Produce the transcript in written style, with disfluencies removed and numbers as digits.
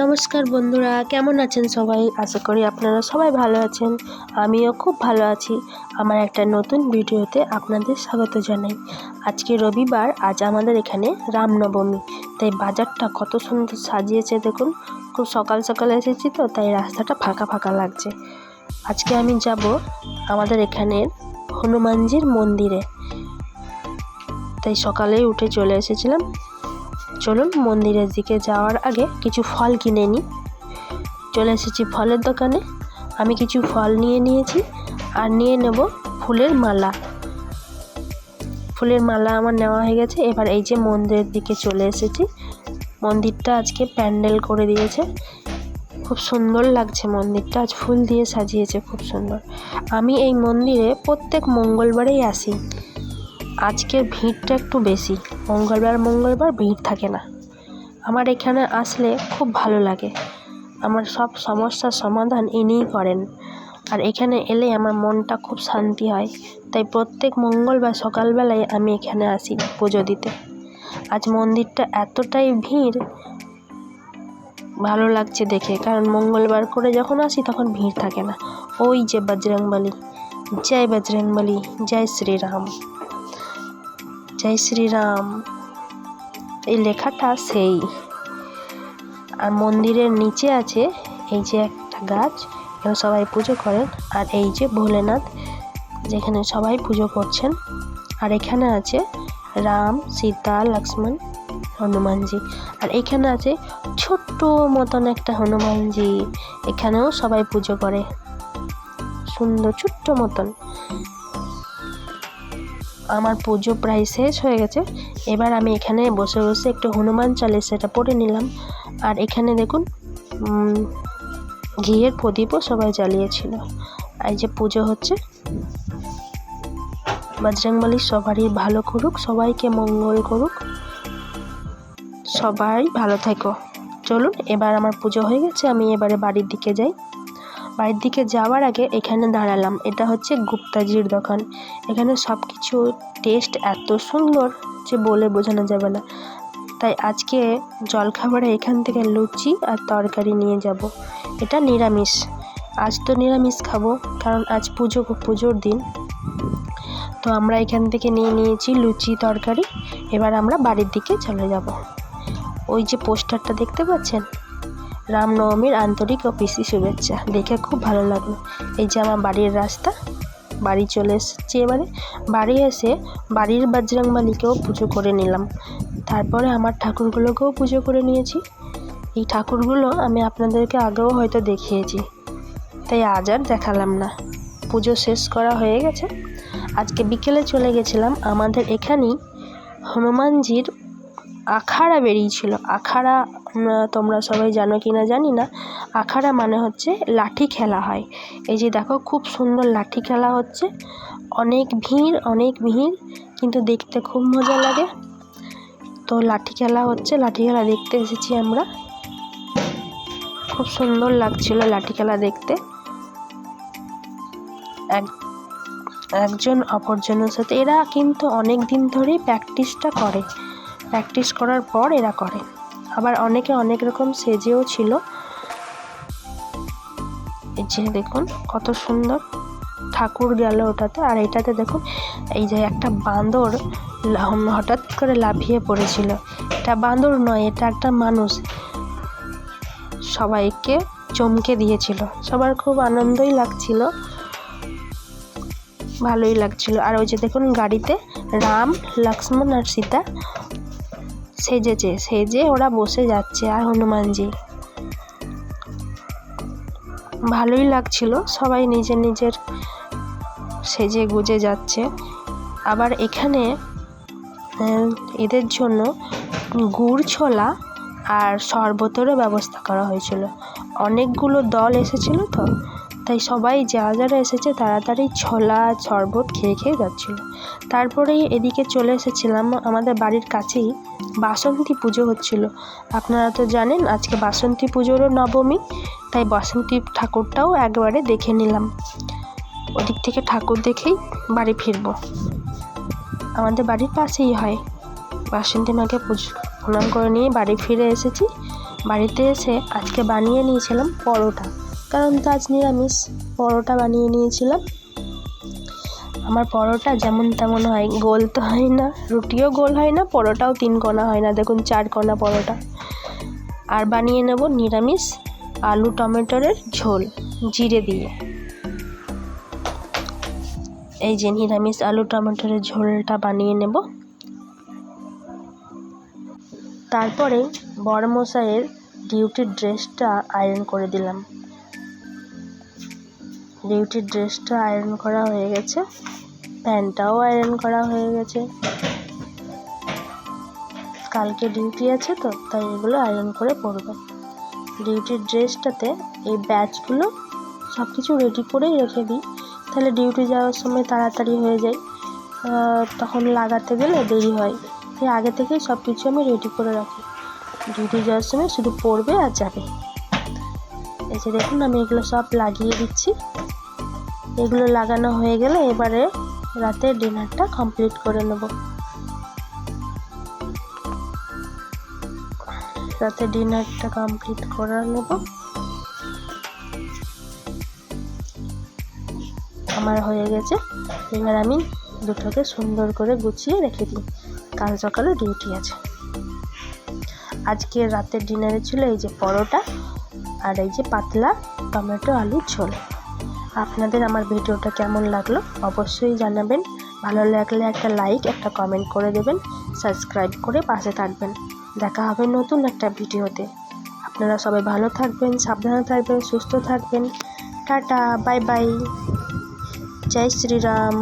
নমস্কার বন্ধুরা, কেমন আছেন সবাই? আশা করি আপনারা সবাই ভালো আছেন। আমিও খুব ভালো আছি। আমার একটা নতুন ভিডিওতে আপনাদের স্বাগত জানাই। আজকে রবিবার, আজ আমাদের এখানে রামনবমী, তাই বাজারটা কত সুন্দর সাজিয়েছে দেখুন। খুব সকাল সকাল এসেছি তো, তাই রাস্তাটা ফাঁকা ফাঁকা লাগছে। আজকে আমি যাব আমাদের এখানের হনুমানজির মন্দিরে, তাই সকালেই উঠে চলে এসেছিলাম। চলুন মন্দিরের দিকে যাওয়ার আগে কিছু ফল কিনে নিই। চলে এসেছি ফলের দোকানে। আমি কিছু ফল নিয়ে নিয়েছি আর নিয়ে নেব ফুলের মালা। ফুলের মালা আমার নেওয়া হয়ে গেছে। এবার এই যে মন্দিরের দিকে চলে এসেছি। মন্দিরটা আজকে প্যান্ডেল করে দিয়েছে, খুব সুন্দর লাগছে মন্দিরটা। আজ ফুল দিয়ে সাজিয়েছে, খুব সুন্দর। আমি এই মন্দিরে প্রত্যেক মঙ্গলবারেই আসি। আজকের ভিড়টা একটু বেশি, মঙ্গলবার ভিড় থাকে না। আমার এখানে আসলে খুব ভালো লাগে। আমার সব সমস্যার সমাধান ইনিই করেন, আর এখানে এলে আমার মনটা খুব শান্তি হয়। তাই প্রত্যেক মঙ্গলবার সকালবেলায় আমি এখানে আসি পুজো দিতে। আজ মন্দিরটা এতটাই ভিড়, ভালো লাগছে দেখে, কারণ মঙ্গলবার করে যখন আসি তখন ভিড় থাকে না। ওই যে বজরংবলী, জয় বজরংবলী, জয় শ্রীরাম, জয় শ্রীরাম, এই লেখাটা সেই। আর মন্দিরের নিচে আছে এই যে একটা গাছ, এখানে সবাই পুজো করেন। আর এই যে ভোলেনাথ, যেখানে সবাই পুজো করছেন। আর এখানে আছে রাম, সীতা, লক্ষ্মণ, হনুমানজি। আর এখানে আছে ছোট্ট মতন একটা হনুমানজি, এখানেও সবাই পুজো করে, সুন্দর ছোট্ট মতন। আমার পুজো প্রায় শেষ হয়ে গেছে। এবার আমি এখানে বসে বসে একটু হনুমান চালিসাটা পড়ে নিলাম। আর এখানে দেখুন ঘিয়ের প্রদীপও সবাই জ্বালিয়েছিল। এই যে পুজো হচ্ছে। বজরংবলী সবারই ভালো করুক, সবাইকে মঙ্গল করুক, সবাই ভালো থেকো। চলুন, এবার আমার পুজো হয়ে গেছে, আমি এবারে বাড়ির দিকে যাই। বাড়ির দিকে যাওয়ার আগে এখানে দাঁড়ালাম। এটা হচ্ছে গুপ্তাজির দোকান। এখানে সব কিছু টেস্ট এত সুন্দর যে বলে বোঝানো যাবে না। তাই আজকে জলখাবারে এখান থেকে লুচি আর তরকারি নিয়ে যাব। এটা নিরামিষ, আজ তো নিরামিষ খাবো, কারণ আজ পুজোর দিন। তো আমরা এখান থেকে নিয়ে নিয়েছি লুচি তরকারি। এবার আমরা বাড়ির দিকে চলে যাব। ওই যে পোস্টারটা দেখতে পাচ্ছেন, রামনবমীর আন্তরিক ও প্রীতি শুভেচ্ছা, দেখে খুব ভালো লাগলো। এই যে আমার বাড়ির রাস্তা, বাড়ি চলে এসেছি। এবারে বাড়ি এসে বাড়ির বজরংবলীকেও পুজো করে নিলাম। তারপরে আমার ঠাকুরগুলোকেও পুজো করে নিয়েছি। এই ঠাকুরগুলো আমি আপনাদেরকে আগেও হয়তো দেখিয়েছি, তাই আজ আর দেখালাম না। পুজো শেষ করা হয়ে গেছে। আজকে বিকেলে চলে গেছিলাম আমাদের এখানেই হনুমানজির আখাড়া বেরিয়েছিল। আখাড়া তোমরা সবাই জানো কি না জানি না। আখাড়া মানে হচ্ছে লাঠি খেলা হয়। এই যে দেখো, খুব সুন্দর লাঠি খেলা হচ্ছে। অনেক ভিড়, কিন্তু দেখতে খুব মজা লাগে। তো লাঠি খেলা হচ্ছে, লাঠি খেলা দেখতে এসেছি আমরা। খুব সুন্দর লাগছিল লাঠি খেলা দেখতে। একজন অপরজনের সাথে এরা কিন্তু অনেক দিন ধরেই প্র্যাকটিস করার পর এরা করে। আবার অনেকে অনেক রকম সেজেও ছিল। এই যে দেখুন কত সুন্দর ঠাকুর গেল ওটাতে। আর এটাতে দেখুন, এই যে একটা বাঁদর হঠাৎ করে লাফিয়ে পড়েছিল। এটা বাঁদর নয়, এটা একটা মানুষ, সবাইকে চমকে দিয়েছিল। সবার খুব আনন্দই লাগছিল, ভালোই লাগছিল। আর ওই যে দেখুন গাড়িতে রাম, লক্ষ্মণ আর সীতা সেজে ওরা বসে যাচ্ছে, আর হনুমানজি। ভালোই লাগছিল, সবাই নিজের সেজে গুজে যাচ্ছে। আবার এখানে এদের জন্য গুড় ছোলা আর শরবতেরও ব্যবস্থা করা হয়েছিল। অনেকগুলো দল এসেছিল তো, তাই সবাই যারা এসেছে তাড়াতাড়ি ছোলা শরবত খেয়ে যাচ্ছিল। তারপরেই এদিকে চলে এসেছিলাম, আমাদের বাড়ির কাছেই বাসন্তী পুজো হচ্ছিল। আপনারা তো জানেন আজকে বাসন্তী পুজোরও নবমী, তাই বাসন্তী ঠাকুরটাও একবারে দেখে নিলাম। ওদিক থেকে ঠাকুর দেখেই বাড়ি ফিরবো। আমাদের বাড়ির পাশেই হয়। বাসন্তী মাকে প্রণাম করে নিয়ে বাড়ি ফিরে এসেছি। বাড়িতে এসে আজকে বানিয়ে নিয়েছিলাম পরোটা, কারণ তো আজ নিরামিষ। পরোটা বানিয়ে নিয়েছিলাম। আমার পরোটা যেমন তেমন হয়, গোল তো হয় না, রুটিও গোল হয় না, পরোটাও 3 কোণা হয় না, দেখুন 4 কোণা পরোটা। আর বানিয়ে নেব নিরামিষ আলু টমেটোর ঝোল জিরে দিয়ে। এই যে নিরামিষ আলু টমেটোর ঝোলটা বানিয়ে নেব। তারপরে বড়মশাইয়ের ডিউটির ড্রেসটা আয়রন করে দিলাম। ডিউটির ড্রেসটা আয়রন করা হয়ে গেছে, প্যান্টটাও আয়রন করা হয়ে গেছে। কালকে ডিউটি আছে তো, তাই এগুলো আয়রন করে পরবে। ডিউটির ড্রেসটাতে এই ব্যাচগুলো সব কিছু রেডি করেই রেখে দিই, তাহলে ডিউটি যাওয়ার সময় তাড়াতাড়ি হয়ে যায়, তখন লাগাতে গেলে দেরি হয়। তাই আগে থেকেই সব কিছু আমি রেডি করে রাখি, ডিউটি যাওয়ার সময় শুধু পরবে আর যাবে। এই যে দেখুন আমি এগুলো সব লাগিয়ে দিচ্ছি। এগুলো লাগানো হয়ে গেলে এবারে রাতের ডিনারটা কমপ্লিট করে নেব। রাতে ডিনারটা কমপ্লিট করে নেব। আমার হয়ে গেছে। এবার আমি দুটোকে সুন্দর করে গুছিয়ে রেখে দিই, কাল সকালে ডিউটি আছে। আজকে রাতের ডিনারে ছিল এই যে পরোটা আর এই যে পাতলা টমেটো আলুর ঝোল। আপনাদের আমার ভিডিওটা কেমন লাগলো অবশ্যই জানাবেন। ভালো লাগলে একটা লাইক, একটা কমেন্ট করে দেবেন, সাবস্ক্রাইব করে পাশে থাকবেন। দেখা হবে নতুন একটা ভিডিওতে। আপনারা সবাই ভালো থাকবেন, সাবধানে থাকবেন, সুস্থ থাকবেন। টাটা, বাই বাই, জয় শ্রীরাম।